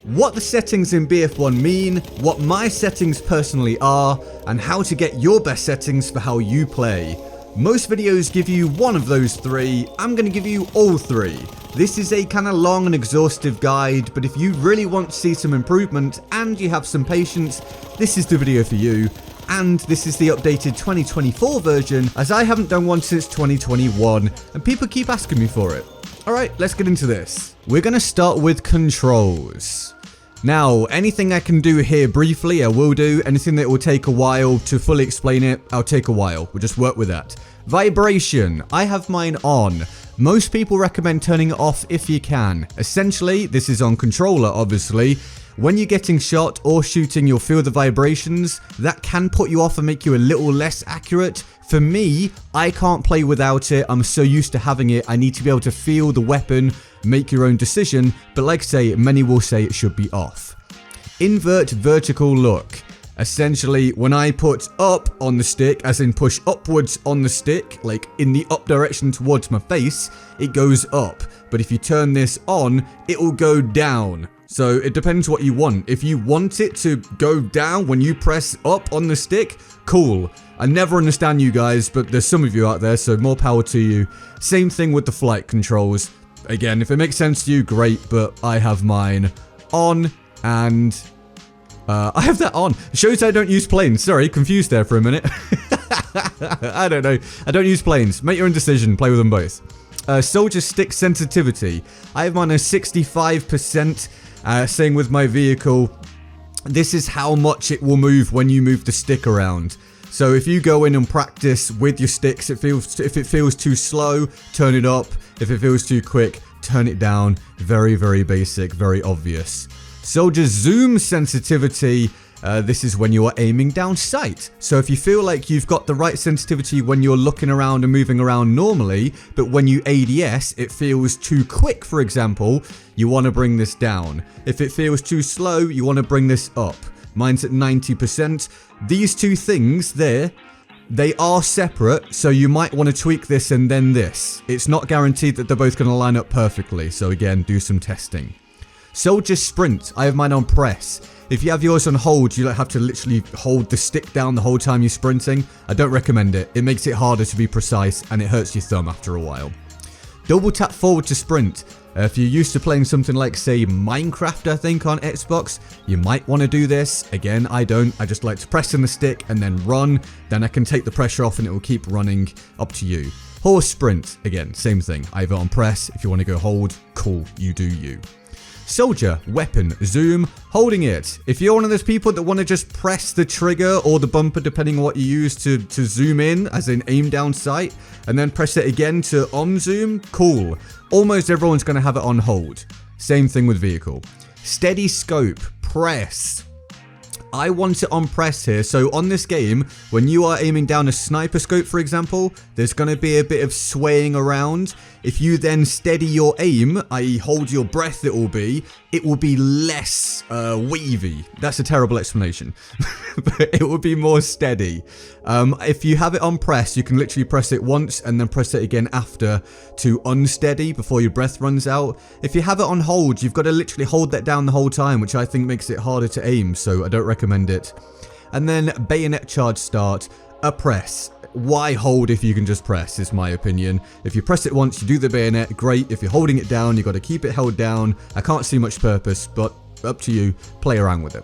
what the settings in BF1 mean, what my settings personally are, and how to get your best settings for how you play. Most videos give you one of those three. I'm going to give you all three. This is a kind of long and exhaustive guide, but if you really want to see some improvement and you have some patience, this is the video for you. And this is the updated 2024 version, as I haven't done one since 2021, and people keep asking me for it. Alright, let's get into this. We're going to start with controls. Now, anything I can do here briefly, I will do. Anything that will take a while to fully explain it, I'll take a while. We'll just work with that. Vibration. I have mine on. Most people recommend turning it off if you can. Essentially, this is on controller, obviously. When you're getting shot or shooting, you'll feel the vibrations. That can put you off and make you a little less accurate. For me, I can't play without it. I'm so used to having it. I need to be able to feel the weapon, make your own decision. But like I say, many will say it should be off. Invert vertical look. Essentially, when I put up on the stick, as in push upwards on the stick, like in the up direction towards my face, it goes up. But if you turn this on, it will go down. So it depends what you want. If you want it to go down when you press up on the stick, cool. I never understand you guys, but there's some of you out there, so more power to you. Same thing with the flight controls. Again, if it makes sense to you, great, but I have mine on, and I have that on. It shows I don't use planes. Sorry, confused there for a minute. I don't know. I don't use planes. Make your own decision. Play with them both. Soldier stick sensitivity. I have mine at 65%. Same with my vehicle. This is how much it will move when you move the stick around. So if you go in and practice with your sticks, if it feels too slow, turn it up. If it feels too quick, turn it down. Very, very basic, very obvious. Soldier zoom sensitivity. This is when you are aiming down sight. So if you feel like you've got the right sensitivity when you're looking around and moving around normally, but when you ADS, it feels too quick, for example, you want to bring this down. If it feels too slow, you want to bring this up. Mine's at 90%. These two things there, they are separate, so you might want to tweak this and then this. It's not guaranteed that they're both going to line up perfectly, so again, do some testing. Soldier sprint, I have mine on press. If you have yours on hold, you don't have to literally hold the stick down the whole time you're sprinting. I don't recommend it. It makes it harder to be precise and it hurts your thumb after a while. Double tap forward to sprint. If you're used to playing something like, say, Minecraft, I think, on Xbox, you might want to do this. Again, I don't. I just like to press on the stick and then run. Then I can take the pressure off and it will keep running. Up to you. Horse sprint. Again, same thing. Either on press. If you want to go hold, cool. You do you. Soldier, weapon, zoom, holding it. If you're one of those people that want to just press the trigger or the bumper, depending on what you use to zoom in, as in aim down sight, and then press it again to on zoom, cool. Almost everyone's going to have it on hold. Same thing with vehicle. Steady scope, press. I want it on press here, so on this game, when you are aiming down a sniper scope, for example, there's going to be a bit of swaying around. If you then steady your aim, i.e. hold your breath it will be less wavy. That's a terrible explanation, but it will be more steady. If you have it on press, you can literally press it once and then press it again after to unsteady before your breath runs out. If you have it on hold, you've got to literally hold that down the whole time, which I think makes it harder to aim, so I don't recommend it. And then bayonet charge start, a press. Why hold if you can just press, is my opinion. If you press it once, you do the bayonet, great. If you're holding it down, you've got to keep it held down. I can't see much purpose, but up to you. Play around with it.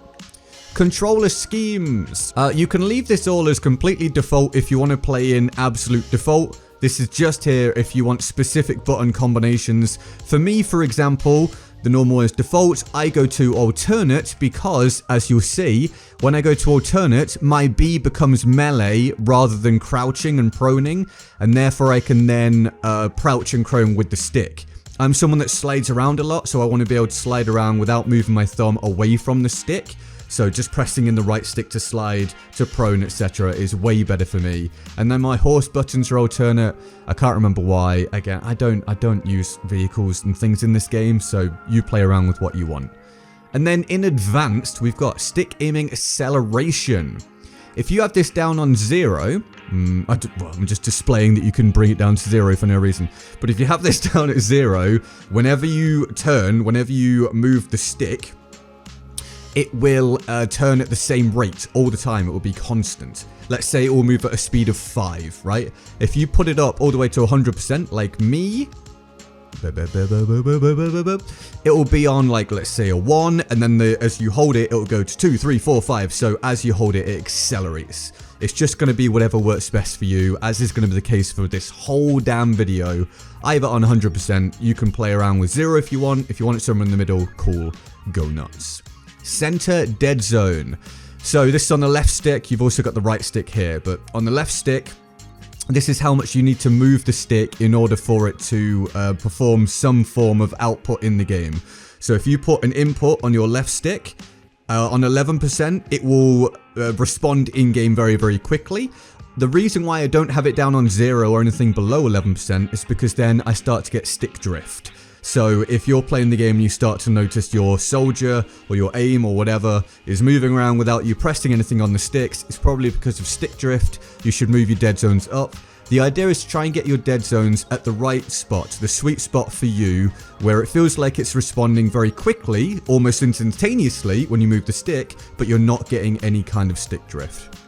Controller schemes. You can leave this all as completely default if you want to play in absolute default. This is just here if you want specific button combinations. For me, for example, the normal is default. I go to alternate because, as you'll see, when I go to alternate, my B becomes melee rather than crouching and proning, and therefore I can then crouch and prone with the stick. I'm someone that slides around a lot, so I want to be able to slide around without moving my thumb away from the stick. So just pressing in the right stick to slide, to prone, etc. is way better for me. And then my horse buttons are alternate. I can't remember why. Again, I don't use vehicles and things in this game, so you play around with what you want. And then in advanced, we've got stick aiming acceleration. If you have this down on 0, I'm just displaying that you can bring it down to 0 for no reason. But if you have this down at 0, whenever you turn, whenever you move the stick, it will turn at the same rate all the time. It will be constant. Let's say it will move at a speed of 5, right? If you put it up all the way to 100%, like me, it will be on, like, let's say a 1, and then as you hold it, it will go to 2, 3, 4, 5. So as you hold it, it accelerates. It's just going to be whatever works best for you, as is going to be the case for this whole damn video. I have it on 100%. You can play around with 0 if you want. If you want it somewhere in the middle, cool, go nuts. Center dead zone. So this is on the left stick. You've also got the right stick here, but on the left stick, this is how much you need to move the stick in order for it to perform some form of output in the game. So if you put an input on your left stick, on 11%, it will respond in-game very, very quickly. The reason why I don't have it down on 0 or anything below 11% is because then I start to get stick drift. So if you're playing the game and you start to notice your soldier or your aim or whatever is moving around without you pressing anything on the sticks, it's probably because of stick drift. You should move your dead zones up. The idea is to try and get your dead zones at the right spot, the sweet spot for you, where it feels like it's responding very quickly, almost instantaneously when you move the stick, but you're not getting any kind of stick drift.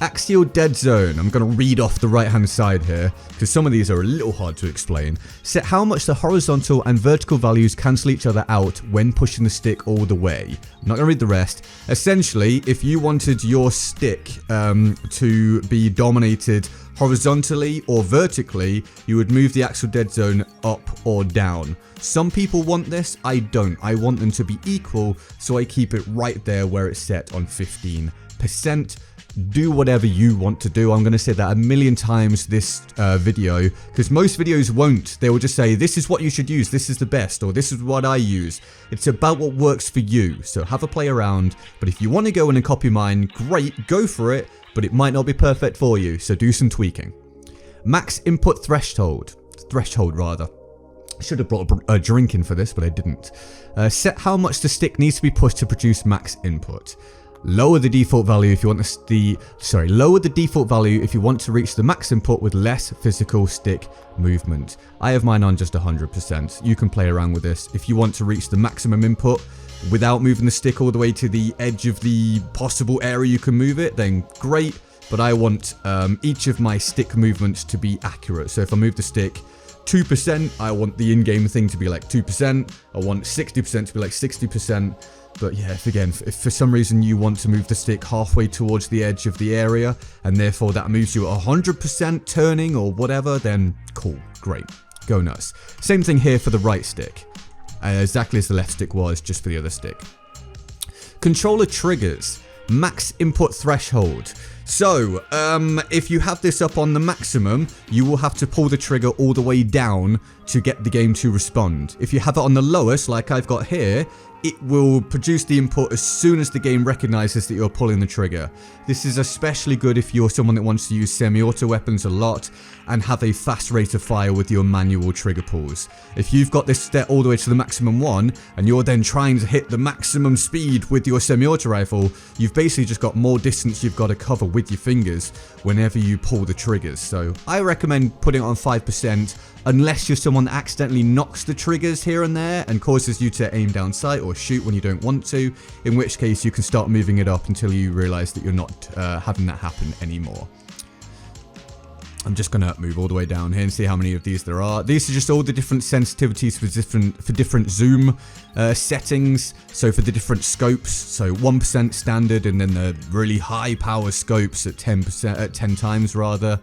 Axial dead zone. I'm going to read off the right hand side here because some of these are a little hard to explain. Set how much the horizontal and vertical values cancel each other out when pushing the stick all the way. I'm not going to read the rest. Essentially, if you wanted your stick to be dominated horizontally or vertically, you would move the axial dead zone up or down. Some people want this, I don't. I want them to be equal, so I keep it right there where it's set on 15%. Do whatever you want to do. I'm going to say that a million times this video, because most videos won't. They will just say, this is what you should use, this is the best, or this is what I use. It's about what works for you, so have a play around. But if you want to go in and copy mine, great, go for it, but it might not be perfect for you, so do some tweaking. Max input threshold. I should have brought a drink in for this, but I didn't. Set how much the stick needs to be pushed to produce max input. Lower the default value if you want lower the default value if you want to reach the max input with less physical stick movement. I have mine on just 100%. You can play around with this. If you want to reach the maximum input without moving the stick all the way to the edge of the possible area you can move it, then great. But I want each of my stick movements to be accurate. So if I move the stick 2%, I want the in-game thing to be like 2%. I want 60% to be like 60%. But yeah, if for some reason you want to move the stick halfway towards the edge of the area, and therefore that moves you at 100% turning or whatever, then cool, great, go nuts. Same thing here for the right stick, exactly as the left stick was, just for the other stick. Controller triggers, max input threshold. So, if you have this up on the maximum, you will have to pull the trigger all the way down to get the game to respond. If you have it on the lowest, like I've got here, it will produce the input as soon as the game recognizes that you're pulling the trigger. This is especially good if you're someone that wants to use semi-auto weapons a lot and have a fast rate of fire with your manual trigger pulls. If you've got this set all the way to the maximum one, and you're then trying to hit the maximum speed with your semi-auto rifle, you've basically just got more distance you've got to cover with your fingers whenever you pull the triggers. So I recommend putting it on 5%, unless you're someone that accidentally knocks the triggers here and there and causes you to aim down sight or shoot when you don't want to, in which case you can start moving it up until you realize that you're not having that happen anymore. I'm just going to move all the way down here and see how many of these there are. These are just all the different sensitivities for different zoom settings. So for the different scopes, so 1% standard, and then the really high power scopes at 10%, at 10 times rather.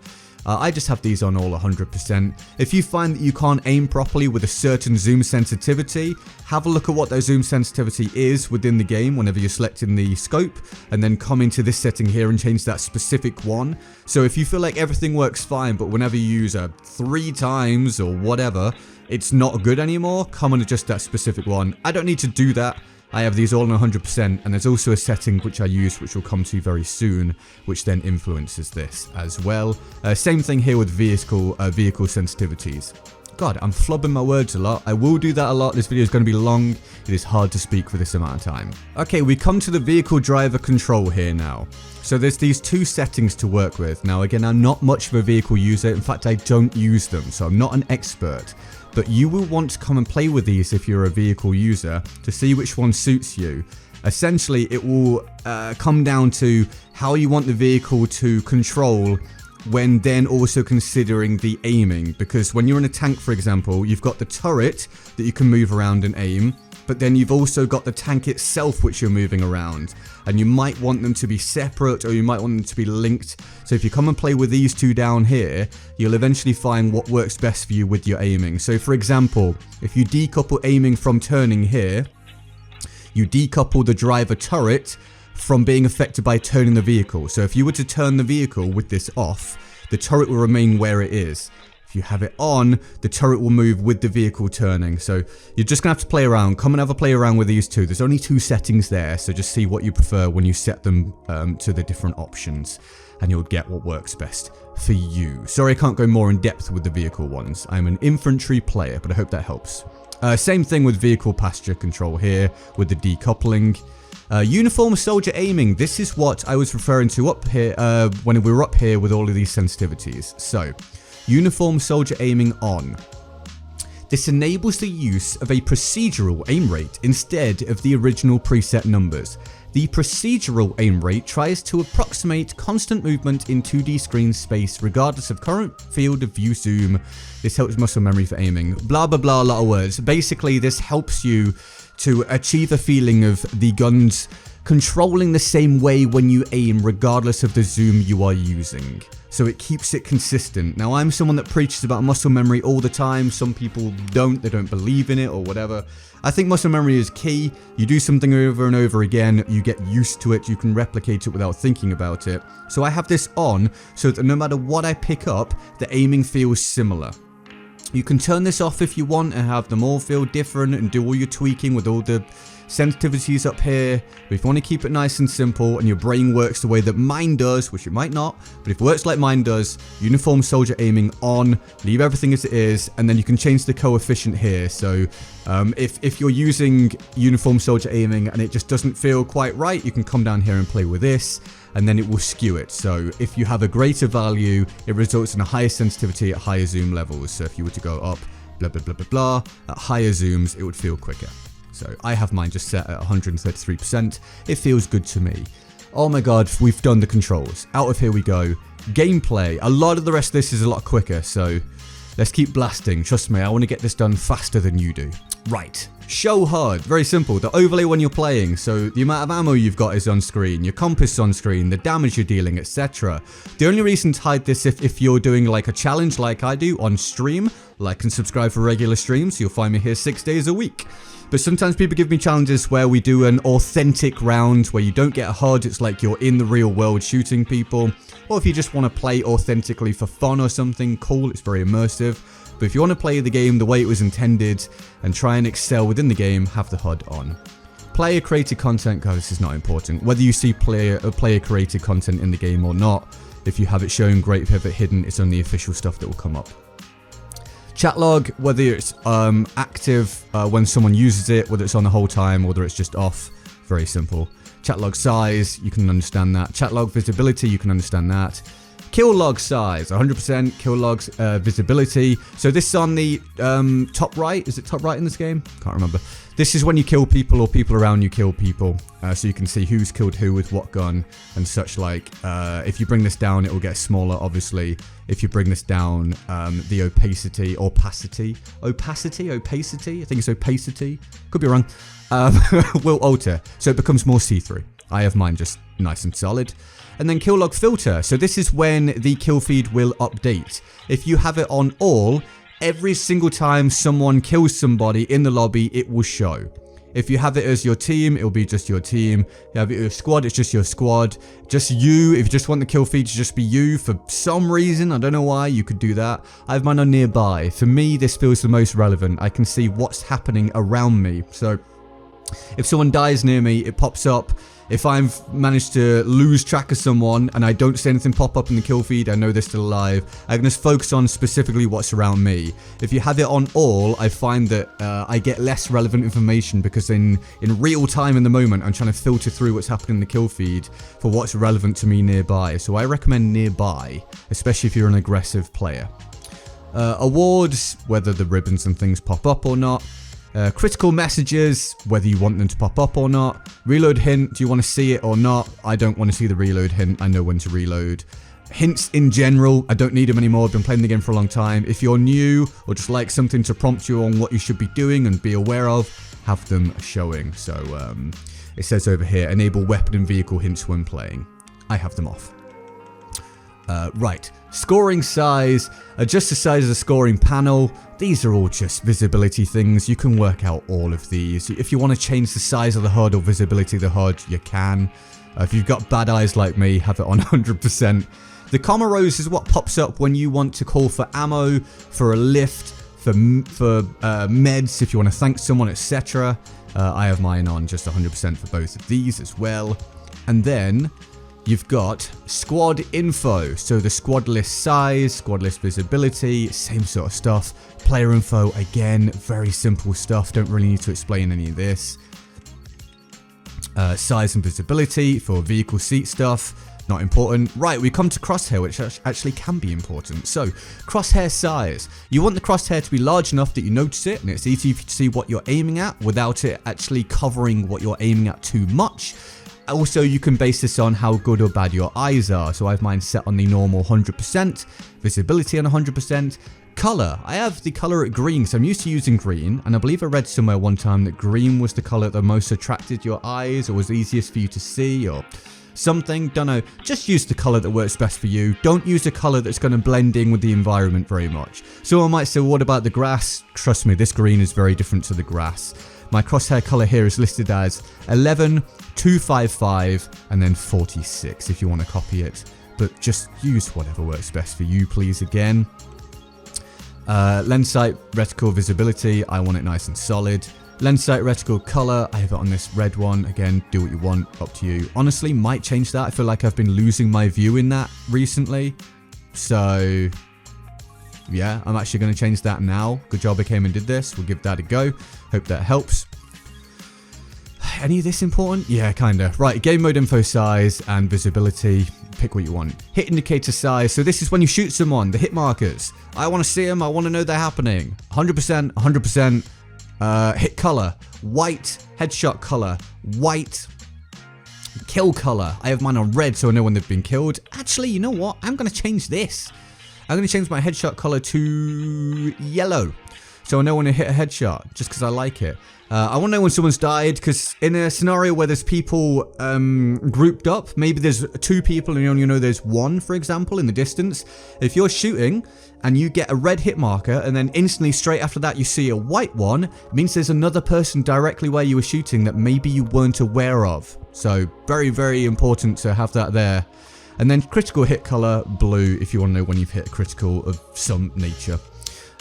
I just have these on all 100%. If you find that you can't aim properly with a certain zoom sensitivity, have a look at what their zoom sensitivity is within the game whenever you're selecting the scope, and then come into this setting here and change that specific one. So if you feel like everything works fine, but whenever you use a 3 times or whatever, it's not good anymore, come and adjust that specific one. I don't need to do that. I have these all on 100%, and there's also a setting which I use, which we'll come to very soon, which then influences this as well. Same thing here with vehicle sensitivities. God, I'm flubbing my words a lot. I will do that a lot. This video is going to be long. It is hard to speak for this amount of time. Okay, we come to the vehicle driver control here now. So there's these 2 settings to work with. Now again, I'm not much of a vehicle user. In fact, I don't use them, so I'm not an expert. but you will want to come and play with these if you're a vehicle user to see which one suits you. Essentially, it will come down to how you want the vehicle to control when then also considering the aiming, because when you're in a tank, for example, you've got the turret that you can move around and aim, but then you've also got the tank itself which you're moving around, and you might want them to be separate or you might want them to be linked. So if you come and play with these two down here, you'll eventually find what works best for you with your aiming. So for example, if you decouple aiming from turning here, you decouple the driver turret from being affected by turning the vehicle. So if you were to turn the vehicle with this off, the turret will remain where it is. If you have it on, the turret will move with the vehicle turning. So you're just gonna have to play around. Come and have a play around with these two. There's only 2 settings there, so just see what you prefer when you set them to the different options, and you'll get what works best for you. Sorry I can't go more in depth with the vehicle ones. I'm an infantry player, but I hope that helps. Same thing with vehicle passenger control here with the decoupling. Uniform soldier aiming, this is what I was referring to up here when we were up here with all of these sensitivities. So, uniform soldier aiming on. This enables the use of a procedural aim rate instead of the original preset numbers. The procedural aim rate tries to approximate constant movement in 2D screen space regardless of current field of view zoom. This helps muscle memory for aiming. Blah blah blah, a lot of words. Basically, this helps you to achieve a feeling of the guns controlling the same way when you aim regardless of the zoom you are using. So it keeps it consistent. Now I'm someone that preaches about muscle memory all the time. Some people don't, they don't believe in it or whatever. I think muscle memory is key. You do something over and over again, you get used to it, you can replicate it without thinking about it. So I have this on so that no matter what I pick up, the aiming feels similar. You can turn this off if you want and have them all feel different and do all your tweaking with all the sensitivities up here. But if you want to keep it nice and simple and your brain works the way that mine does, which it might not, but if it works like mine does, uniform soldier aiming on, leave everything as it is, and then you can change the coefficient here. So if you're using uniform soldier aiming and it just doesn't feel quite right, you can come down here and play with this, and then it will skew it. So if you have a greater value, it results in a higher sensitivity at higher zoom levels. So if you were to go up, blah, blah, blah, blah, blah, at higher zooms, it would feel quicker. So I have mine just set at 133%. It feels good to me. Oh my god, we've done the controls. Out of here we go. Gameplay. A lot of the rest of this is a lot quicker, so let's keep blasting. Trust me, I want to get this done faster than you do. Right. Show HUD. Very simple. The overlay when you're playing. So the amount of ammo you've got is on screen. Your compass is on screen. The damage you're dealing, etc. The only reason to hide this if you're doing like a challenge like I do on stream. Like and subscribe for regular streams. You'll find me here 6 days a week. But sometimes people give me challenges where we do an authentic round where you don't get a HUD, it's like you're in the real world shooting people. Or if you just want to play authentically for fun or something, cool, it's very immersive. But if you want to play the game the way it was intended and try and excel within the game, have the HUD on. Player created content, guys, this is not important. Whether you see player created content in the game or not, if you have it shown, great. If you have it hidden, it's on the official stuff that will come up. Chat log, whether it's active when someone uses it, whether it's on the whole time, whether it's just off, very simple. Chat log size, you can understand that. Chat log visibility, you can understand that. Kill log size, 100% kill logs visibility. So this is on the top right. Is it top right in this game? Can't remember. This is when you kill people or people around you kill people. So you can see who's killed who with what gun and such like. If you bring this down, it will get smaller, obviously. If you bring this down, the opacity, I think it's opacity, could be wrong, will alter. So it becomes more see-through. I have mine just nice and solid. And then kill log filter. So this is when the kill feed will update. If you have it on all, every single time someone kills somebody in the lobby, it will show. If you have it as your team, it will be just your team. If you have it as your squad, it's just your squad. Just you, if you just want the kill feed to just be you for some reason, I don't know why, you could do that. I have mine on nearby. For me, this feels the most relevant. I can see what's happening around me. So if someone dies near me, it pops up. If I've managed to lose track of someone and I don't see anything pop up in the kill feed, I know they're still alive. I can just focus on specifically what's around me. If you have it on all, I find that I get less relevant information because in real time in the moment, I'm trying to filter through what's happening in the kill feed for what's relevant to me nearby. So I recommend nearby, especially if you're an aggressive player. Awards, whether the ribbons and things pop up or not. Critical messages, whether you want them to pop up or not. Reload hint, do you want to see it or not? I don't want to see the reload hint, I know when to reload. Hints in general, I don't need them anymore. I've been playing the game for a long time. If you're new or just like something to prompt you on what you should be doing and be aware of, have them showing. So it says over here, enable weapon and vehicle hints when playing. I have them off. Right, scoring size, adjust the size of the scoring panel. These are all just visibility things. You can work out all of these. If you want to change the size of the HUD or visibility of the HUD, you can. If you've got bad eyes like me, have it on 100%. The comma rows is what pops up when you want to call for ammo, for a lift, for meds, if you want to thank someone, etc. I have mine on just 100% for both of these as well. And then you've got squad info, so the squad list size, squad list visibility, same sort of stuff. Player info, again, very simple stuff, don't really need to explain any of this. Size and visibility for vehicle seat stuff, not important. Right, we come to crosshair, which actually can be important. So, crosshair size. You want the crosshair to be large enough that you notice it and it's easy for you to see what you're aiming at without it actually covering what you're aiming at too much. Also, you can base this on how good or bad your eyes are. So I have mine set on the normal 100%, visibility on 100%. Color, I have the color at green, so I'm used to using green, and I believe I read somewhere one time that green was the color that most attracted your eyes or was easiest for you to see or something, don't know. Just use the color that works best for you. Don't use a color that's going to blend in with the environment very much. Someone might say, well, what about the grass? Trust me, this green is very different to the grass. My crosshair color here is listed as 11, 255, and then 46 if you want to copy it. But just use whatever works best for you, please, again. Lens sight, reticle visibility, I want it nice and solid. Lens sight, reticle color, I have it on this red one. Again, do what you want, up to you. Honestly, might change that. I feel like I've been losing my view in that recently. So, yeah, I'm actually going to change that now. Good job I came and did this. We'll give that a go. Hope that helps. Any of this important? Yeah, kinda. Right, game mode info size and visibility. Pick what you want. Hit indicator size. So this is when you shoot someone, the hit markers. I want to see them. I want to know they're happening. 100%, 100%. Hit color. White. Headshot color. White. Kill color. I have mine on red so I know when they've been killed. Actually, you know what? I'm going to change this. I'm going to change my headshot color to yellow. So I know when I hit a headshot, just because I like it. I want to know when someone's died, because in a scenario where there's people grouped up, maybe there's 2 people and you only know there's 1, for example, in the distance. If you're shooting and you get a red hit marker and then instantly straight after that you see a white one, it means there's another person directly where you were shooting that maybe you weren't aware of. So very, very important to have that there. And then critical hit color, blue, if you want to know when you've hit a critical of some nature.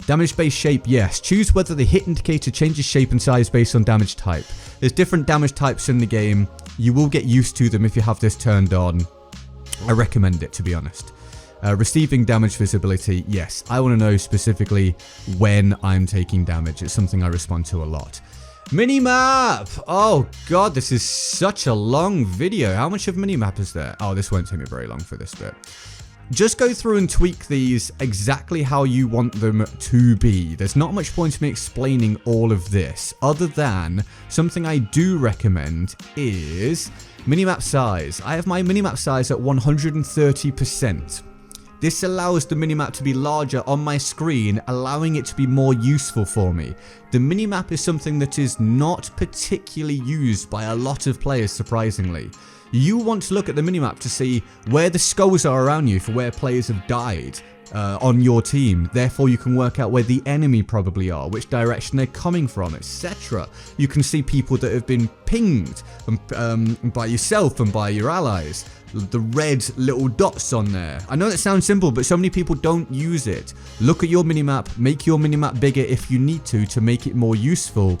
Damage based shape, yes. Choose whether the hit indicator changes shape and size based on damage type. There's different damage types in the game. You will get used to them if you have this turned on. I recommend it, to be honest. Receiving damage visibility, yes. I want to know specifically when I'm taking damage. It's something I respond to a lot. Minimap! Oh god, this is such a long video. How much of minimap is there? Oh, this won't take me very long for this bit. Just go through and tweak these exactly how you want them to be. There's not much point in me explaining all of this, other than something I do recommend is minimap size. I have my minimap size at 130%. This allows the minimap to be larger on my screen, allowing it to be more useful for me. The minimap is something that is not particularly used by a lot of players, surprisingly. You want to look at the minimap to see where the skulls are around you for where players have died on your team. Therefore, you can work out where the enemy probably are, which direction they're coming from, etc. You can see people that have been pinged by yourself and by your allies. The red little dots on there. I know that sounds simple, but so many people don't use it. Look at your minimap, make your minimap bigger if you need to make it more useful.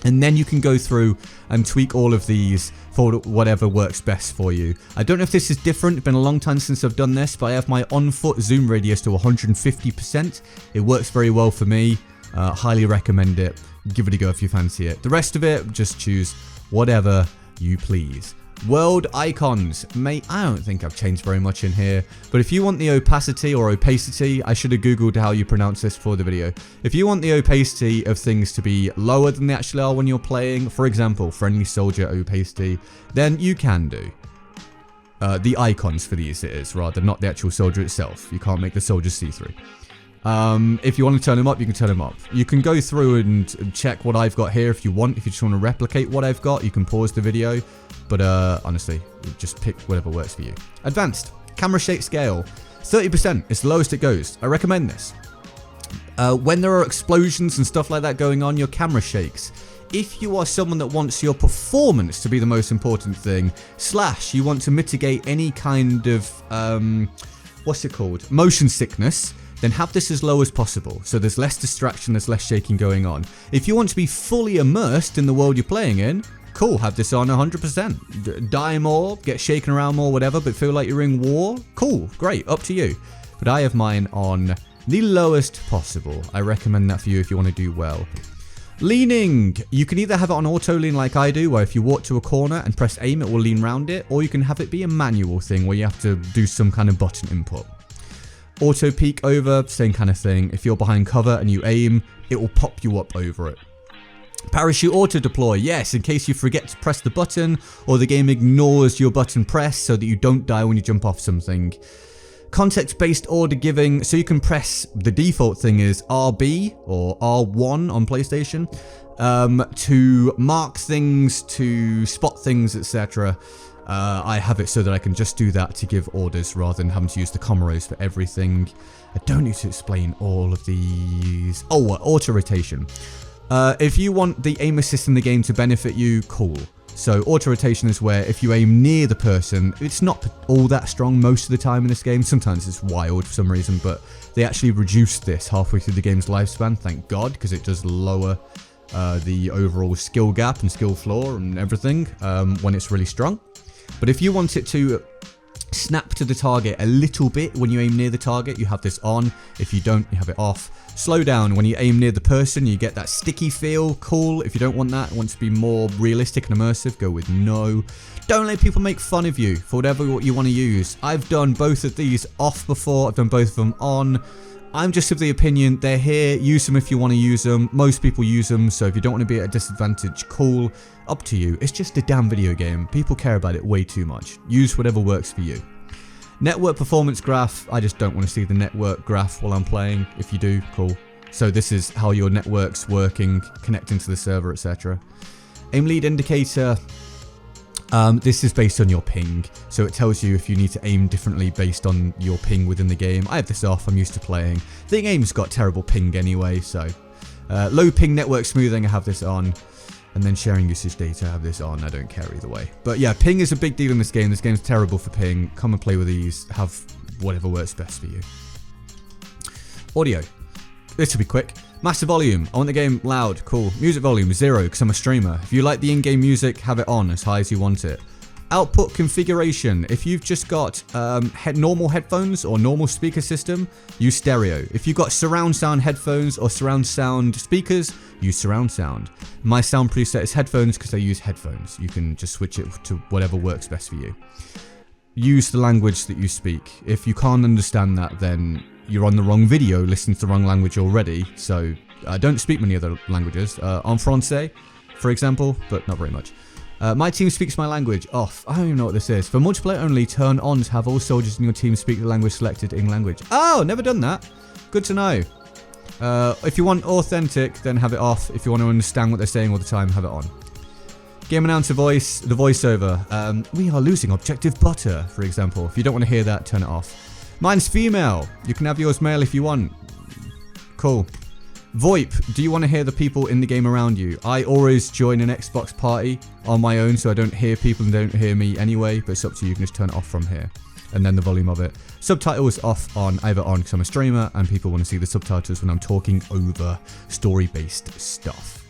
And then you can go through and tweak all of these for whatever works best for you. I don't know if this is different. It's been a long time since I've done this, but I have my on-foot zoom radius to 150%. It works very well for me. Highly recommend it. Give it a go if you fancy it. The rest of it, just choose whatever you please. World icons. Mate, I don't think I've changed very much in here. But if you want the opacity or opacity, I should have googled how you pronounce this for the video. If you want the opacity of things to be lower than they actually are when you're playing, for example, friendly soldier opacity, then you can do. The icons for these it is, rather, not the actual soldier itself. You can't make the soldiers see-through. If you want to turn them up, you can turn them up. You can go through and check what I've got here if you want. If you just want to replicate what I've got, you can pause the video. But honestly, just pick whatever works for you. Advanced. Camera shake scale. 30% is the lowest it goes. I recommend this. When there are explosions and stuff like that going on, your camera shakes. If you are someone that wants your performance to be the most important thing, / you want to mitigate any kind of, what's it called? Motion sickness, then have this as low as possible. So there's less distraction, there's less shaking going on. If you want to be fully immersed in the world you're playing in, cool, have this on 100%. Die more, get shaken around more, whatever, but feel like you're in war? Cool, great, up to you. But I have mine on the lowest possible. I recommend that for you if you want to do well. Leaning. You can either have it on auto lean like I do, where if you walk to a corner and press aim, it will lean round it, or you can have it be a manual thing where you have to do some kind of button input. Auto peek over, same kind of thing. If you're behind cover and you aim, it will pop you up over it. Parachute auto deploy, yes, in case you forget to press the button or the game ignores your button press so that you don't die when you jump off something. Context-based order giving, so you can press, the default thing is RB or R1 on PlayStation to mark things, to spot things, etc. I have it so that I can just do that to give orders rather than having to use the comma rows for everything. I don't need to explain all of these. Oh, auto rotation. If you want the aim assist in the game to benefit you, cool. So auto rotation is where if you aim near the person, it's not all that strong most of the time in this game. Sometimes it's wild for some reason, but they actually reduced this halfway through the game's lifespan, thank God, because it does lower the overall skill gap and skill floor and everything when it's really strong. But if you want it to snap to the target a little bit when you aim near the target, you have this on. If you don't, you have it off. Slow down when you aim near the person, you get that sticky feel, cool. If you don't want that, want to be more realistic and immersive, go with no. Don't let people make fun of you for whatever you want to use. I've done both of these off before, I've done both of them on. I'm just of the opinion they're here, use them if you want to use them. Most people use them, so if you don't want to be at a disadvantage, cool. Up to you. It's just a damn video game. People care about it way too much. Use whatever works for you. Network performance graph. I just don't want to see the network graph while I'm playing. If you do, cool. So this is how your network's working, connecting to the server, etc. Aim lead indicator. This is based on your ping, so it tells you if you need to aim differently based on your ping within the game. I have this off, I'm used to playing. I think aim's got terrible ping anyway, so. Low ping network smoothing, I have this on. And then sharing usage data, I have this on, I don't care either way. But yeah, ping is a big deal in this game. This game's terrible for ping. Come and play with these, have whatever works best for you. Audio. This will be quick. Master volume. I want the game loud. Cool. Music volume 0 because I'm a streamer. If you like the in-game music, have it on as high as you want it. Output configuration. If you've just got normal headphones or normal speaker system, use stereo. If you've got surround sound headphones or surround sound speakers, use surround sound. My sound preset is headphones because I use headphones. You can just switch it to whatever works best for you. Use the language that you speak. If you can't understand that, then you're on the wrong video, listening to the wrong language already. So I don't speak many other languages. En français, for example, but not very much. My team speaks my language. Off. I don't even know what this is. For multiplayer only, turn on to have all soldiers in your team speak the language selected in language. Oh, never done that. Good to know. If you want authentic, then have it off. If you want to understand what they're saying all the time, have it on. Game announcer voice, the voiceover. We are losing objective butter, for example. If you don't want to hear that, turn it off. Mine's female. You can have yours male if you want. Cool. VoIP, do you want to hear the people in the game around you? I always join an Xbox party on my own so I don't hear people and don't hear me anyway, but it's up to you, you can just turn it off from here. And then the volume of it. Subtitles off on, I have it on because I'm a streamer and people want to see the subtitles when I'm talking over story-based stuff.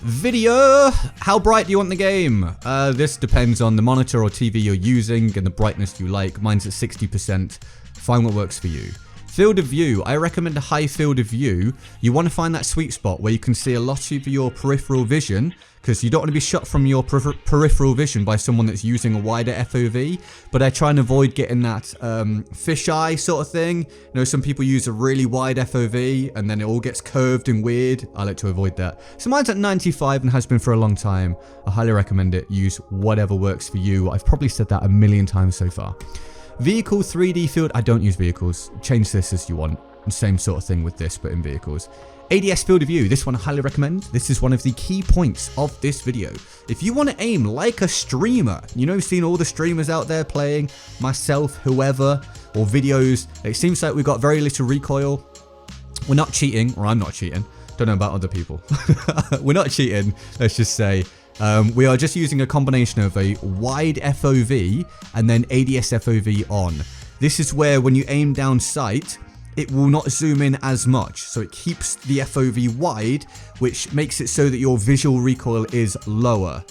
Video, how bright do you want the game? This depends on the monitor or TV you're using and the brightness you like. Mine's at 60%, find what works for you. Field of view, I recommend a high field of view. You want to find that sweet spot where you can see a lot of your peripheral vision, because you don't want to be shot from your peripheral vision by someone that's using a wider FOV, but I try and avoid getting that fisheye sort of thing. You know, some people use a really wide FOV and then it all gets curved and weird. I like to avoid that. So mine's at 95 and has been for a long time. I highly recommend it. Use whatever works for you. I've probably said that a million times so far. Vehicle 3D field, I don't use vehicles. Change this as you want. Same sort of thing with this, but in vehicles. ADS field of view, this one I highly recommend. This is one of the key points of this video. If you want to aim like a streamer, you know, seen all the streamers out there playing, myself, whoever, or videos, it seems like we've got very little recoil. We're not cheating, or I'm not cheating. Don't know about other people. We're not cheating, let's just say. We are just using a combination of a wide FOV and then ADS FOV on. This is where when you aim down sight, it will not zoom in as much. So it keeps the FOV wide, which makes it so that your visual recoil is lower.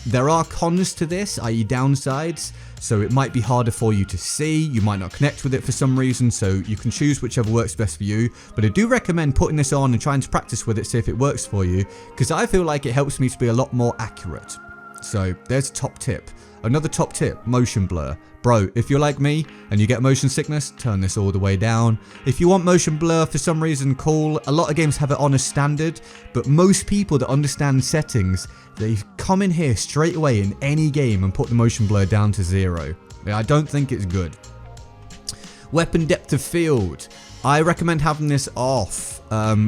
There are cons to this, i.e. downsides. So it might be harder for you to see. You might not connect with it for some reason. So you can choose whichever works best for you. But I do recommend putting this on and trying to practice with it, see if it works for you. Because I feel like it helps me to be a lot more accurate. So there's a top tip. Another top tip, motion blur. Bro, if you're like me and you get motion sickness, turn this all the way down. If you want motion blur for some reason, cool. A lot of games have it on as standard, but most people that understand settings, they come in here straight away in any game and put the motion blur down to 0. I don't think it's good. Weapon depth of field. I recommend having this off.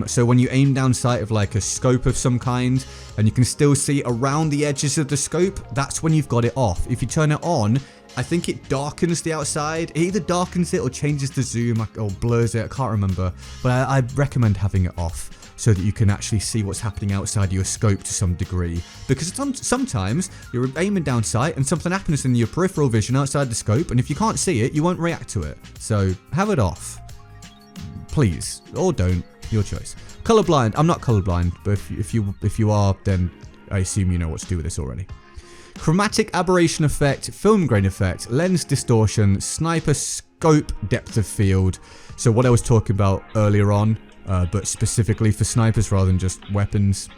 So when you aim down sight of like a scope of some kind and you can still see around the edges of the scope, that's when you've got it off. If you turn it on, I think it darkens the outside. It either darkens it or changes the zoom or blurs it. I can't remember. But I recommend having it off so that you can actually see what's happening outside your scope to some degree. Because sometimes you're aiming down sight and something happens in your peripheral vision outside the scope, and if you can't see it, you won't react to it. So have it off. Please. Or don't. Your choice. Colorblind. I'm not colorblind, but if you are, then I assume you know what to do with this already. Chromatic aberration effect, film grain effect, lens distortion, sniper scope depth of field. So what I was talking about earlier on, but specifically for snipers rather than just weapons.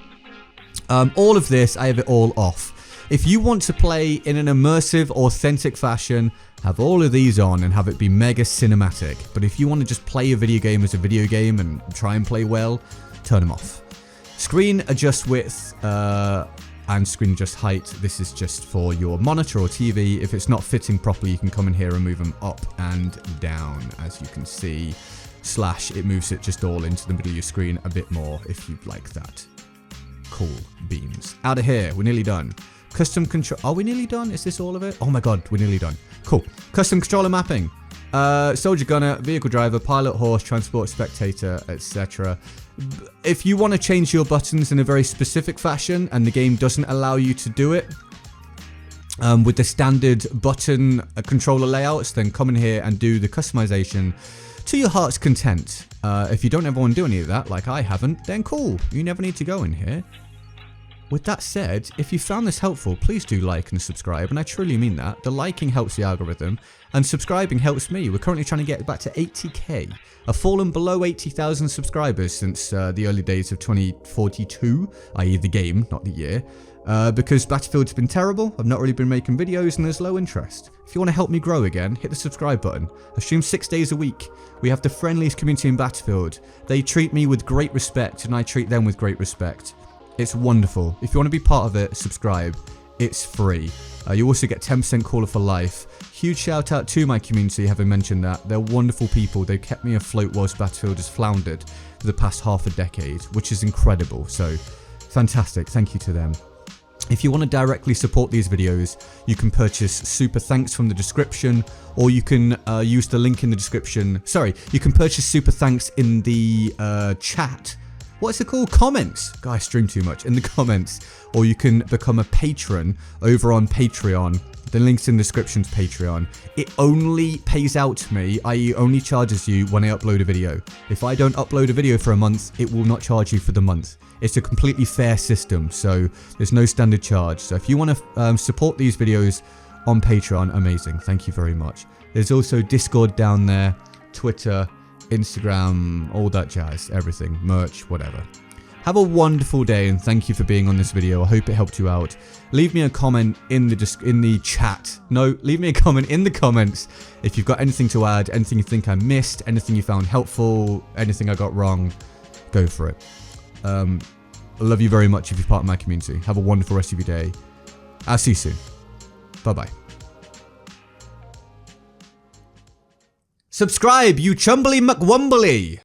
All of this, I have it all off. If you want to play in an immersive, authentic fashion, have all of these on and have it be mega cinematic. But if you want to just play a video game as a video game and try and play well, turn them off. Screen adjust width and screen adjust height. This is just for your monitor or TV. If it's not fitting properly, you can come in here and move them up and down, as you can see. Slash, it moves it just all into the middle of your screen a bit more if you'd like that. Cool beans. Out of here, we're nearly done. Custom control. Are we nearly done? Is this all of it? Oh my god, we're nearly done. Cool. Custom controller mapping. Soldier gunner, vehicle driver, pilot horse, transport spectator, etc. If you want to change your buttons in a very specific fashion and the game doesn't allow you to do it with the standard button controller layouts, then come in here and do the customization to your heart's content. If you don't ever want to do any of that, like I haven't, then cool. You never need to go in here. With that said, if you found this helpful, please do like and subscribe, and I truly mean that. The liking helps the algorithm, and subscribing helps me. We're currently trying to get back to 80k. I've fallen below 80,000 subscribers since the early days of 2042, i.e. the game, not the year, because Battlefield's been terrible, I've not really been making videos, and there's low interest. If you want to help me grow again, hit the subscribe button. I stream 6 days a week. We have the friendliest community in Battlefield. They treat me with great respect, and I treat them with great respect. It's wonderful. If you want to be part of it, subscribe. It's free. You also get 10% caller for life. Huge shout out to my community, having mentioned that. They're wonderful people. They kept me afloat whilst Battlefield has floundered for the past half a decade, which is incredible. So, fantastic. Thank you to them. If you want to directly support these videos, you can purchase super thanks from the description, or you can use the link in the description. Sorry, you can purchase super thanks in the chat. What's it called? Comments. God, I stream too much. In the comments. Or you can become a patron over on Patreon. The link's in the description to Patreon. It only pays out to me, i.e. only charges you when I upload a video. If I don't upload a video for a month, it will not charge you for the month. It's a completely fair system, so there's no standard charge. So if you want to support these videos on Patreon, amazing. Thank you very much. There's also Discord down there, Twitter, Instagram, all that jazz, everything, merch, whatever. Have a wonderful day, and thank you for being on this video. I hope it helped you out. Leave me a comment in the chat. No, leave me a comment in the comments if you've got anything to add, anything you think I missed, anything you found helpful, anything I got wrong. Go for it. I love you very much if you're part of my community. Have a wonderful rest of your day. I'll see you soon. Bye-bye. Subscribe, you chumbly McWumbly!